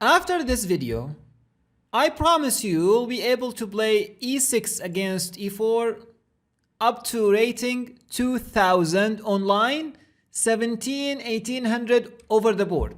After this video, I promise you'll be able to play e6 against e4 up to rating 2000 online, 1800 over the board.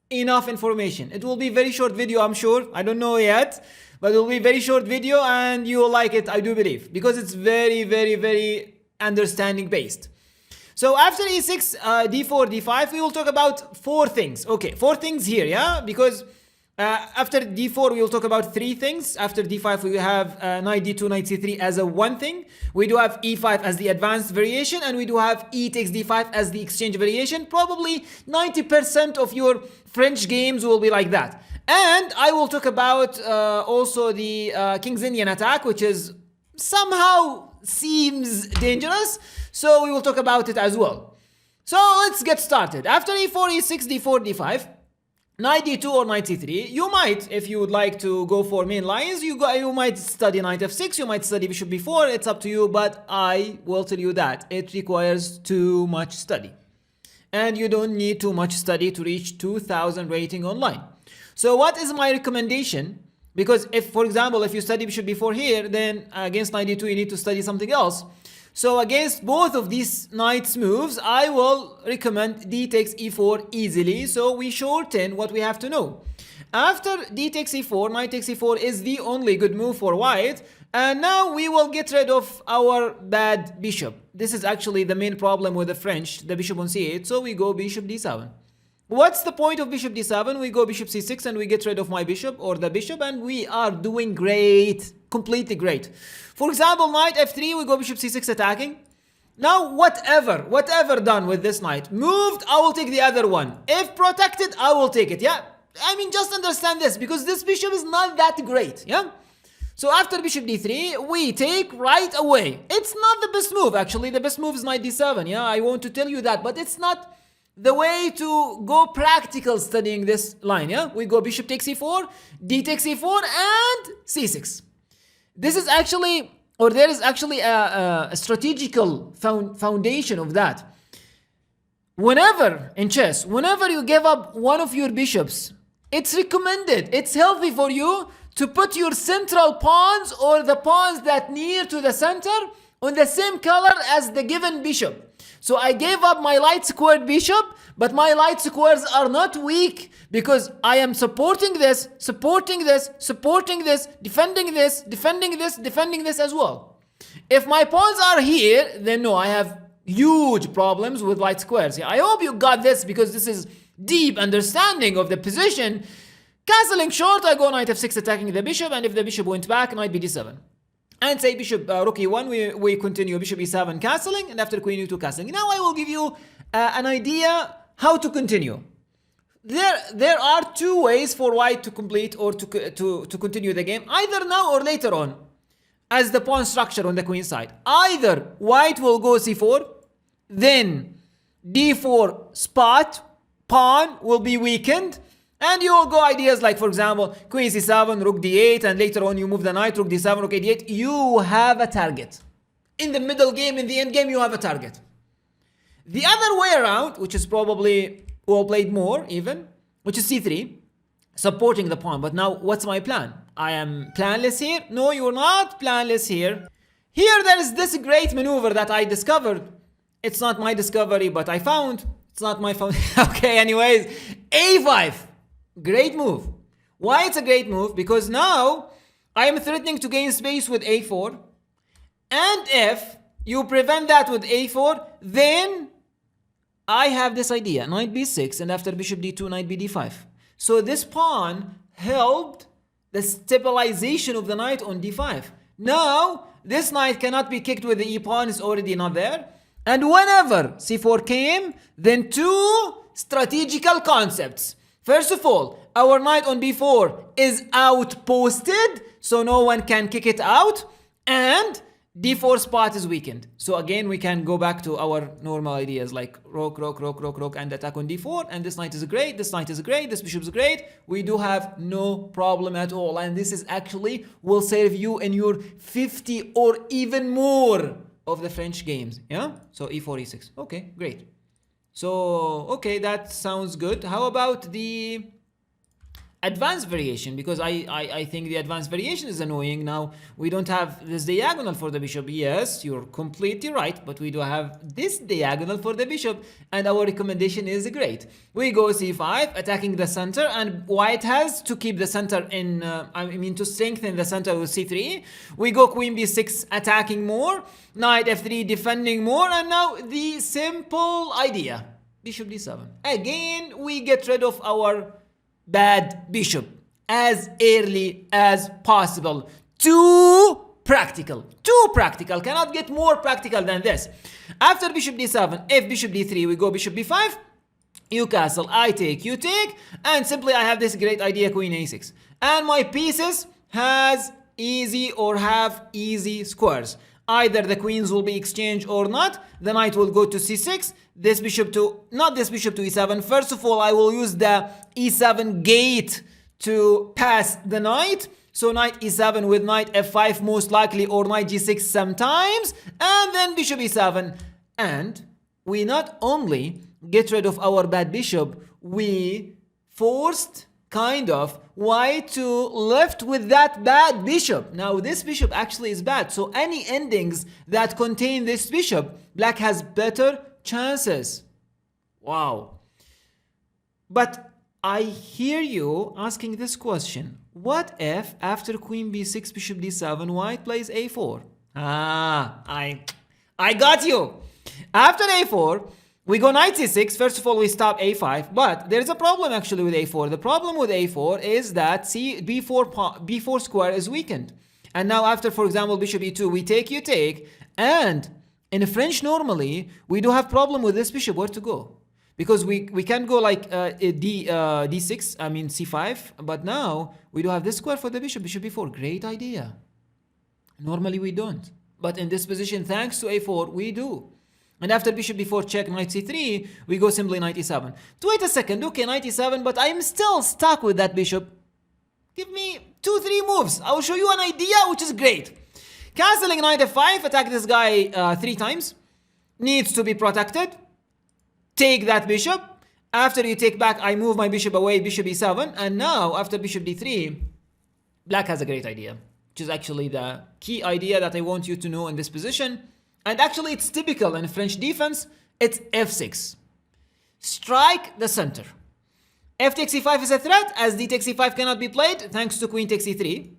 Enough information. It will be very short video, I'm sure. I don't know yet, but it will be very short video and you will like it, I do believe, because it's very understanding based. So after e6, d4, d5, we will talk about four things. Okay, four things here, yeah? Because after d4, we will talk about three things. After d5, we have knight d2, knight c3 as a one thing. We do have e5 as the advanced variation, and we do have e takes d5 as the exchange variation. Probably 90% of your French games will be like that. And I will talk about also the King's Indian attack, which is somehow seems dangerous. So we will talk about it as well. So let's get started. After e4, e6, d4, d5, knight d2 or knight c3, you might, if you would like to go for main lines, you might study knight f6, you might study bishop b4, it's up to you, but I will tell you that it requires too much study. And you don't need too much study to reach 2000 rating online. So what is my recommendation? Because if, for example, if you study bishop b4 here, then against knight d2 you need to study something else. So against both of these knight's moves, I will recommend d takes e4 easily. So we shorten what we have to know. After d takes e4, knight takes e4 is the only good move for white. And now we will get rid of our bad bishop. This is actually the main problem with the French, the bishop on c8. So we go bishop d7. What's the point of bishop d7? We go bishop c6 and we get rid of my bishop or the bishop, and we are doing great, completely great. For example, knight f3, we go bishop c6 attacking. Now whatever done with this knight, moved, I will take the other one. If protected, I will take it, yeah? I mean, just understand this, because this bishop is not that great, yeah? So after bishop d3, we take right away. It's not the best move, actually. The best move is knight d7, yeah? I want to tell you that, but it's not the way to go practical studying this line, yeah? We go bishop takes e4, d takes e4, and c6. This is actually, or there is actually a strategical foundation of that. Whenever, in chess, whenever you give up one of your bishops, it's recommended, it's healthy for you to put your central pawns or the pawns that near to the center on the same color as the given bishop. So I gave up my light squared bishop, but my light squares are not weak because I am supporting this, supporting this, supporting this, defending this, defending this, defending this as well. If my pawns are here, then no, I have huge problems with light squares. Yeah, I hope you got this, because this is deep understanding of the position. Castling short, I go knight f6 attacking the bishop, and if the bishop went back, knight bd7. And say bishop rook e1, we continue bishop e7 castling, and after queen e2 castling. Now I will give you an idea how to continue. There are two ways for white to complete or to continue the game, either now or later on, as the pawn structure on the queen side. Either white will go c4, then d4 spot, pawn will be weakened, and you will go ideas like, for example, queen c7, rook d8, and later on you move the knight, rook d7, rook a8. You have a target. In the middle game, in the end game, you have a target. The other way around, which is probably well played more even, which is c3, supporting the pawn. But now, what's my plan? I am planless here? No, you're not planless here. Here there is this great maneuver that I discovered. It's not my discovery, but I found. It's not my found. Okay, anyways, a5. Great move. Why it's a great move? Because now I am threatening to gain space with a4. And if you prevent that with a4, then I have this idea. Knight b6, and after bishop d2, knight bd5. So this pawn helped the stabilization of the knight on d5. Now, this knight cannot be kicked with the e-pawn, is already not there. And whenever c4 came, then two strategical concepts. First of all, our knight on b4 is outposted, so no one can kick it out, and d4 spot is weakened. So again, we can go back to our normal ideas like rook, and attack on d4, and this knight is great, this knight is great, this bishop is great. We do have no problem at all, and this is actually will serve you in your 50 or even more of the French games, yeah? So e4, e6, okay, great. So, okay, that sounds good. How about the advanced variation, because I think the advanced variation is annoying. Now we don't have this diagonal for the bishop. Yes, you're completely right, but we do have this diagonal for the bishop, and our recommendation is great. We go c5, attacking the center, and white has to keep the center in, to strengthen the center with c3. We go queen b6, attacking more, knight f3, defending more, and now the simple idea, bishop d7. Again, we get rid of our bad bishop as early as possible. Too practical, cannot get more practical than this. After bishop d7, if bishop d3, we go bishop b5, you castle, I take, you take, and simply I have this great idea, queen a6, and my pieces has easy or have easy squares. Either the queens will be exchanged or not. The knight will go to c6, this bishop to, not this bishop to e7. First of all, I will use the e7 gate to pass the knight. So knight e7 with knight f5 most likely, or knight g6 sometimes, and then bishop e7. And we not only get rid of our bad bishop, we forced kind of white to left with that bad bishop. Now this bishop actually is bad, so any endings that contain this bishop, black has better chances. Wow. But I hear you asking this question. What if after queen b6, bishop d7, white plays a4? I got you. After a4, we go knight c6. First of all, we stop a5, but there's a problem actually with a4. The problem with a4 is that b4 square is weakened. And now after, for example, bishop e2, we take, you take, and in French normally, we do have problem with this bishop, where to go. Because we can go like d6, c5, but now we do have this square for the bishop, bishop e4. Great idea. Normally we don't. But in this position, thanks to a4, we do. And after bishop b4 check, knight c3, we go simply knight e7. Wait a second, okay, knight e7, but I'm still stuck with that bishop. Give me 2-3 moves. I will show you an idea which is great. Castling knight f5, attack this guy 3 times. Needs to be protected. Take that bishop. After you take back, I move my bishop away, bishop e7. And now, after bishop d3, black has a great idea, which is actually the key idea that I want you to know in this position. And actually, it's typical in French defense. It's f6. Strike the center. F takes e5 is a threat, as d takes e5 cannot be played, thanks to queen takes e3.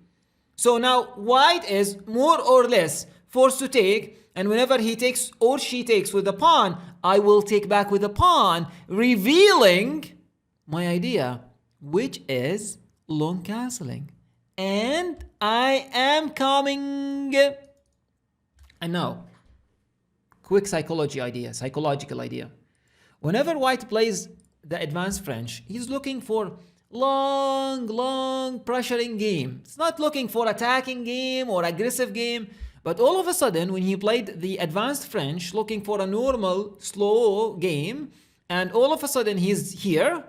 So now white is more or less forced to take, and whenever he takes or she takes with the pawn, I will take back with the pawn, revealing my idea, which is long castling. And I am coming. And now, quick psychological idea. Whenever white plays the advanced French, he's looking for long pressuring game. It's not looking for attacking game or aggressive game. But all of a sudden, when he played the advanced French, looking for a normal, slow game, and all of a sudden he's here,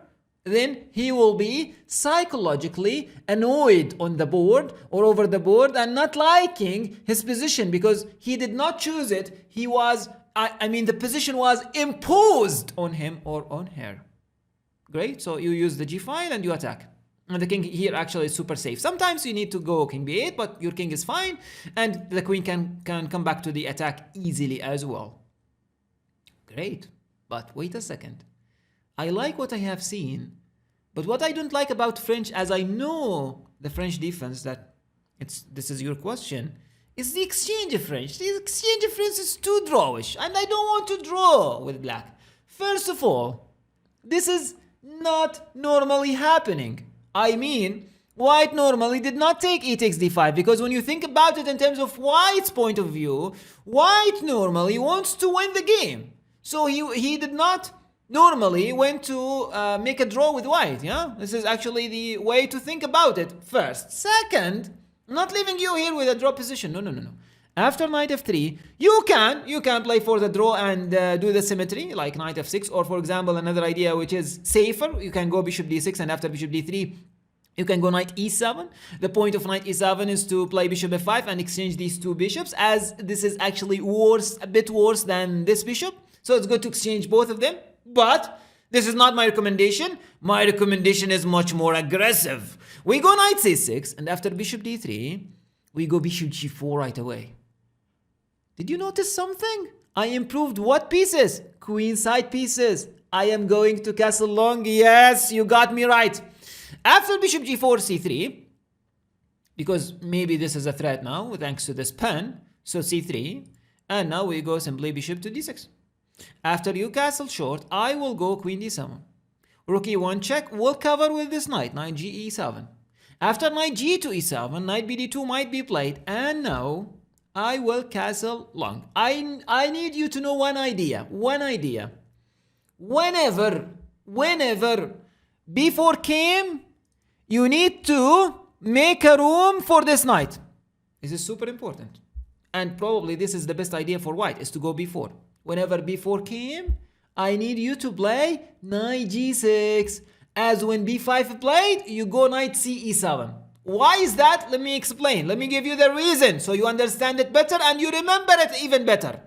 then he will be psychologically annoyed on the board or over the board and not liking his position because he did not choose it. He was, the position was imposed on him or on her. Great, so you use the g file and you attack. And the king here actually is super safe. Sometimes you need to go king b8, but your king is fine, and the queen can come back to the attack easily as well. Great, but wait a second. I like what I have seen, but what I don't like about French, as I know the French defense, this is your question, is the exchange of French. The exchange of French is too drawish, and I don't want to draw with black. First of all, this is not normally happening. I mean, white normally did not take e takes d5 because when you think about it in terms of white's point of view, white normally wants to win the game. So he did not normally want to make a draw with white, yeah? This is actually the way to think about it first. Second, I'm not leaving you here with a draw position. No. After knight f3, you can play for the draw and do the symmetry like knight f6, or for example another idea which is safer, you can go bishop d6 and after bishop d3 you can go knight e7. The point of knight e7 is to play bishop f5 and exchange these two bishops, as this is actually a bit worse than this bishop, so it's good to exchange both of them. But This is not my recommendation. My recommendation is much more aggressive. We go knight c6, and after bishop d3, we go bishop g4 right away. Did you notice something? I improved what pieces? Queen side pieces. I am going to castle long. Yes, you got me right. After bishop g4, c3, because maybe this is a threat now, thanks to this pen, so c3, and now we go simply bishop to d6. After you castle short, I will go queen d7. Rook e1 check, we'll cover with this knight, knight g e7. After knight g to e7, knight bd2 might be played, and now I will castle long. I need you to know one idea. Whenever b4 came, you need to make a room for this knight. This is super important. And probably this is the best idea for white, is to go b4. Whenever b4 came, I need you to play knight g6. As when b5 played, you go knight c e7. Why is that? Let me explain. Let me give you the reason so you understand it better and you remember it even better.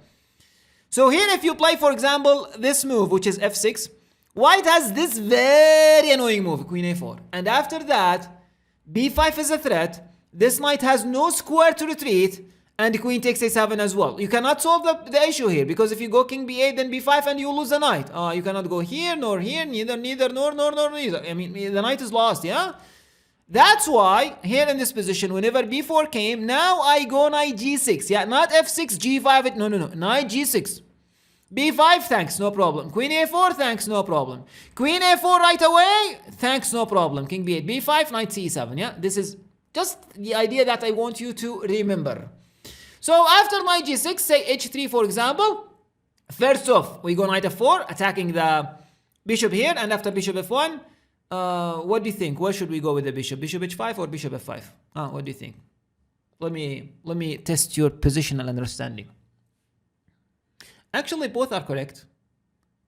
So here if you play, for example, this move, which is f6, white has this very annoying move, queen a4. And after that, b5 is a threat. This knight has no square to retreat, and queen takes a7 as well. You cannot solve the issue here, because if you go king b8, then b5, and you lose the knight. You cannot go here, nor here, neither, nor neither. I mean, the knight is lost, yeah? That's why, here in this position, whenever b4 came, now I go knight g6. Yeah, not f6, g5, no, knight g6. b5, thanks, no problem. Queen a4, thanks, no problem. Queen a4 right away, thanks, no problem. King b8, b5, knight c7, yeah? This is just the idea that I want you to remember. So after knight g6, say h3 for example, first off, we go knight f4, attacking the bishop here, and after bishop f1, what do you think? Where should we go with the bishop? Bishop h5 or bishop f5? What do you think? Let me test your positional understanding. Actually, both are correct,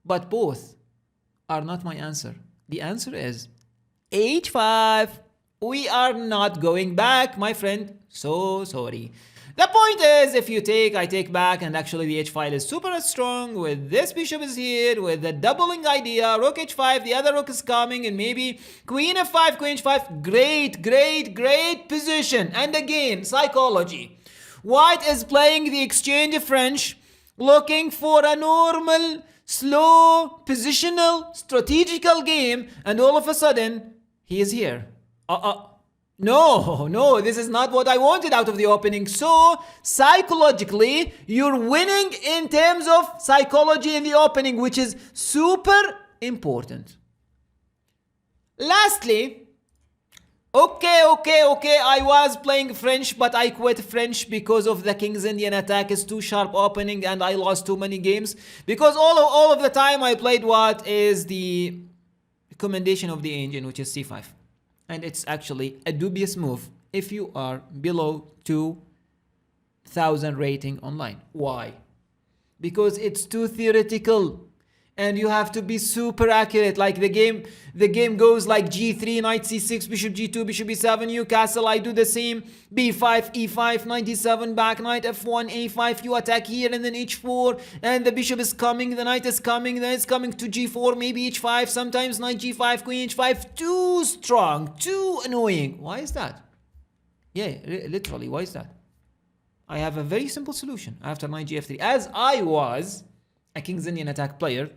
but both are not my answer. The answer is h5. We are not going back, my friend. So sorry. The point is, if you take, I take back, and actually the h file is super strong with this bishop is here, with the doubling idea, rook h5, the other rook is coming, and maybe queen f5, queen h5, great position. And again, psychology. White is playing the exchange French, looking for a normal, slow, positional, strategical game, and all of a sudden, he is here. No, this is not what I wanted out of the opening. So, psychologically, you're winning in terms of psychology in the opening, which is super important. Lastly, okay, I was playing French, but I quit French because of the King's Indian attack is too sharp opening, and I lost too many games. Because all of the time I played what is the recommendation of the engine, which is c5. And it's actually a dubious move if you are below 2,000 rating online. Why? Because it's too theoretical. And you have to be super accurate. Like the game goes like g3, knight c6, bishop g2, bishop e7, you castle, I do the same. b5, e5, knight e7, back, knight f1, a5, you attack here, and then h4, and the bishop is coming, the knight is coming, then it's coming to g4, maybe h5, sometimes knight g5, queen h5, too strong, too annoying. Why is that? Yeah, literally, why is that? I have a very simple solution after knight gf3. As I was a King's Indian attack player,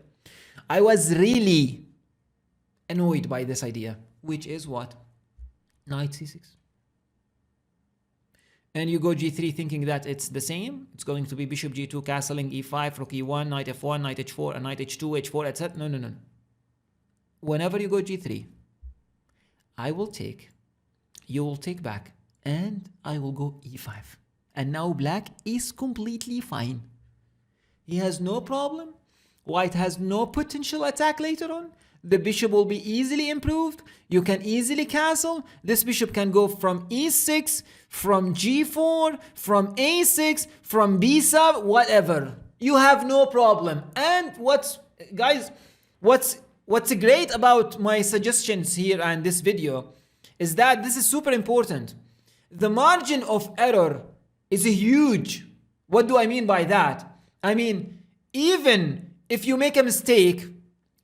I was really annoyed by this idea, which is what? Knight c6. And you go g3 thinking that it's the same. It's going to be bishop g2, castling e5, rook e1, knight f1, knight h4, and knight h2, h4, etc. No. Whenever you go g3, I will take, you will take back, and I will go e5. And now black is completely fine. He has no problem. White has no potential attack later on. The bishop will be easily improved. You can easily castle. This bishop can go from e6, from g4, from a6, from b7, whatever. You have no problem. And what's great about my suggestions here and this video is that this is super important. The margin of error is huge. What do I mean by that? I mean, even if you make a mistake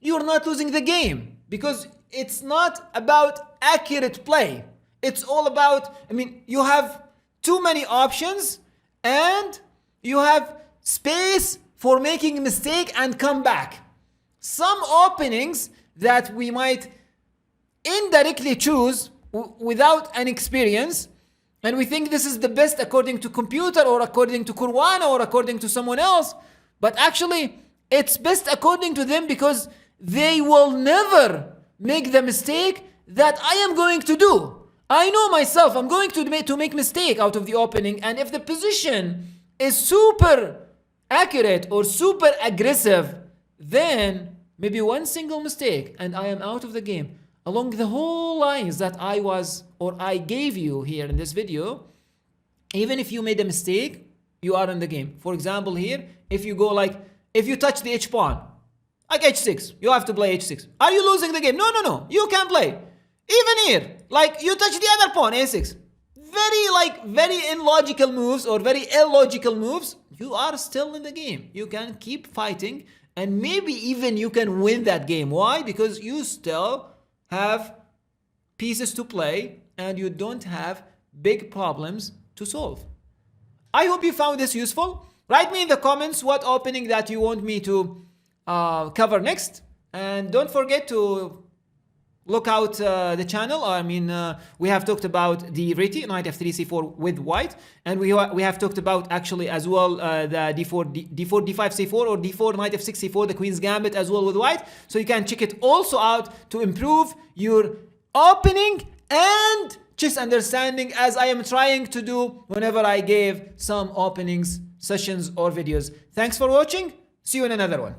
you're not losing the game, because it's not about accurate play. It's all about, you have too many options and you have space for making a mistake and come back. Some openings that we might indirectly choose without an experience, and we think this is the best according to computer or according to Kurwana or according to someone else, but actually it's best according to them because they will never make the mistake that I am going to do. I know myself, I'm going to make mistake out of the opening, and if the position is super accurate or super aggressive, then maybe one single mistake and I am out of the game. Along the whole lines that I gave you here in this video, even if you made a mistake, you are in the game. For example here, if you touch the H pawn, like H6, you have to play H6. Are you losing the game? No, you can play. Even here, you touch the other pawn, A6. Very illogical moves or very illogical moves, you are still in the game. You can keep fighting and maybe even you can win that game. Why? Because you still have pieces to play and you don't have big problems to solve. I hope you found this useful. Write me in the comments what opening that you want me to cover next, and don't forget to look out the channel. We have talked about the Reti, knight f3 c4 with white, and we have talked about actually as well the d4 d5 c4 or d4 knight f6 c4, the queen's gambit as well with white. So you can check it also out to improve your opening and chess understanding, as I am trying to do whenever I gave some openings sessions or videos. Thanks for watching. See you in another one.